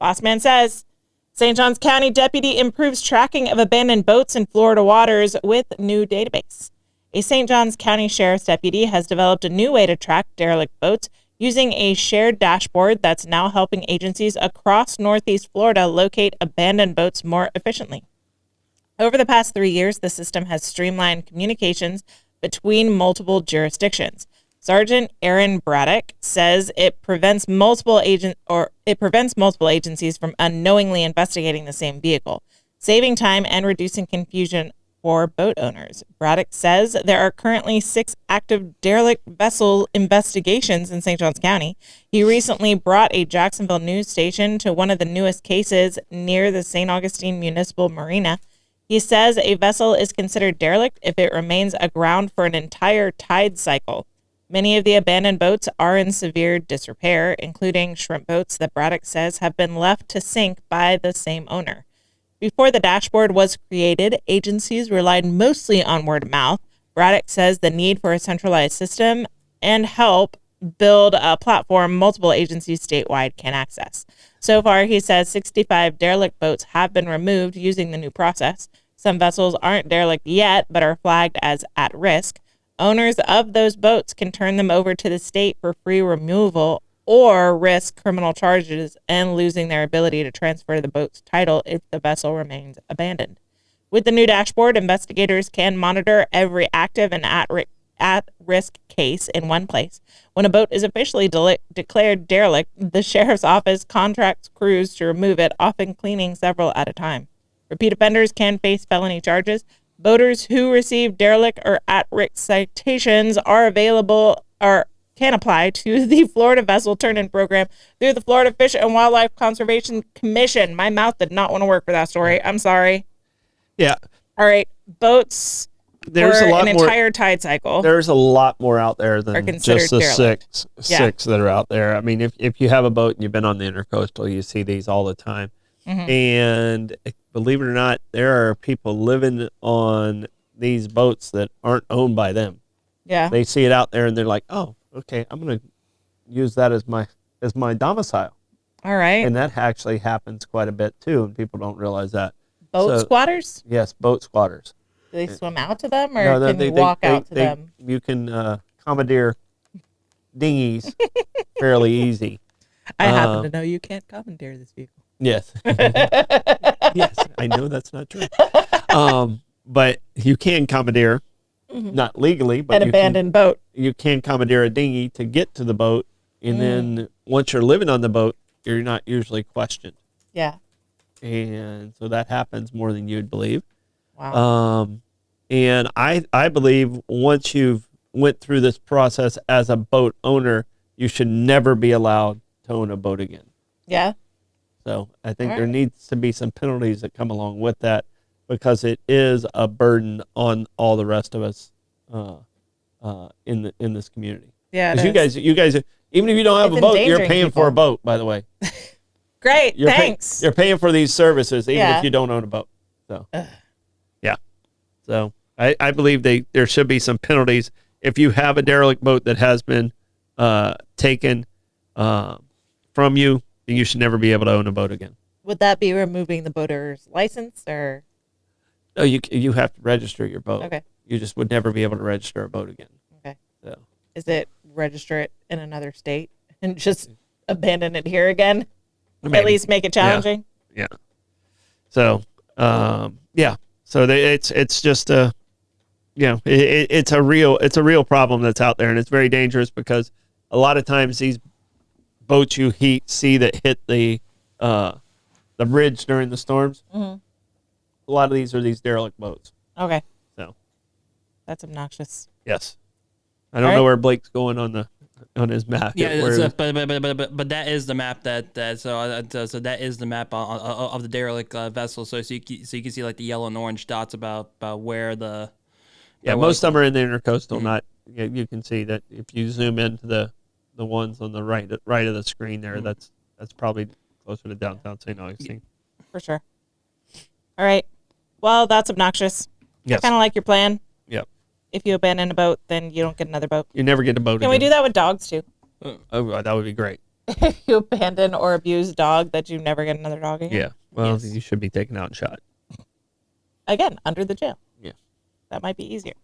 Boss Man says, St. Johns County deputy improves tracking of abandoned boats in Florida waters with new database. A St. Johns County Sheriff's deputy has developed a new way to track derelict boats using a shared dashboard that's now helping agencies across Northeast Florida locate abandoned boats more efficiently. Over the past 3 years, the system has streamlined communications between multiple jurisdictions. Sergeant Aaron Braddock says it prevents multiple agencies from unknowingly investigating the same vehicle, saving time and reducing confusion for boat owners. Braddock says there are currently 6 active derelict vessel investigations in St. Johns County. He recently brought a Jacksonville news station to one of the newest cases near the St. Augustine Municipal Marina. He says a vessel is considered derelict if it remains aground for an entire tide cycle. Many of the abandoned boats are in severe disrepair, including shrimp boats that Braddock says have been left to sink by the same owner. Before the dashboard was created, agencies relied mostly on word of mouth. Braddock says the need for a centralized system and help build a platform multiple agencies statewide can access. So far, he says 65 derelict boats have been removed using the new process. Some vessels aren't derelict yet, but are flagged as at risk. Owners of those boats can turn them over to the state for free removal or risk criminal charges and losing their ability to transfer the boat's title if the vessel remains abandoned. With the new dashboard, investigators can monitor every active and at-risk case in one place. When a boat is officially declared derelict, the sheriff's office contracts crews to remove it, often cleaning several at a time. Repeat offenders can face felony charges. Boaters who receive derelict or at-risk citations can apply to the Florida Vessel Turn-In Program through the Florida Fish and Wildlife Conservation Commission. My mouth did not want to work for that story. I'm sorry. Yeah. All right. Boats there's for a lot an more, entire tide cycle. There's a lot more out there than just the derelict. six that are out there. I mean, if you have a boat and you've been on the intercoastal, you see these all the time. Mm-hmm. And believe it or not, there are people living on these boats that aren't owned by them. Yeah. They see it out there and they're like, oh, okay, I'm going to use that as my domicile. All right. And that actually happens quite a bit too, and people don't realize that. Boat squatters? Yes, boat squatters. Do they swim out to them, or can you walk out to them? You can commandeer dinghies fairly easy. I happen to know you can't commandeer this vehicle. Yes. Yes, I know that's not true. But you can commandeer, not legally, but an abandoned boat. You can commandeer a dinghy to get to the boat, and then once you're living on the boat, you're not usually questioned. Yeah. And so that happens more than you'd believe. Wow. And I believe once you've went through this process as a boat owner, you should never be allowed to own a boat again. Yeah. So I think there needs to be some penalties that come along with that, because it is a burden on all the rest of us in this community. Yeah. Because you guys, even if you don't have a boat, you're paying for a boat, by the way. Great, thanks. You're paying for these services, even if you don't own a boat. So, yeah. So I believe there should be some penalties if you have a derelict boat that has been taken from you. You should never be able to own a boat again. Would that be removing the boater's license, or? No, you have to register your boat. Okay. You just would never be able to register a boat again. Okay. So. Is it register it in another state and just abandon it here again? Maybe. At least make it challenging. Yeah. So, yeah. So it's just it's a real problem that's out there, and it's very dangerous because a lot of times these boats you see that hit the bridge during the storms, a lot of these are these derelict boats. Okay. So that's obnoxious. Yes. I don't know where Blake's going on his map. Yeah, but that is the map so that is the map of the derelict vessel. So you can see like the yellow and orange dots about where the most of them are in the intercoastal. Not you can see that if you zoom into the ones on the right of the screen there. That's probably closer to downtown St. Augustine. For sure. All right. Well, that's obnoxious. Yes. I kind of like your plan. Yep. If you abandon a boat, then you don't get another boat. You never get a boat again. Can we do that with dogs too? Oh, that would be great. If you abandon or abuse a dog, that you never get another dog again. Yeah. Well, Yes. you should be taken out and shot. Again, under the jail. Yeah. That might be easier.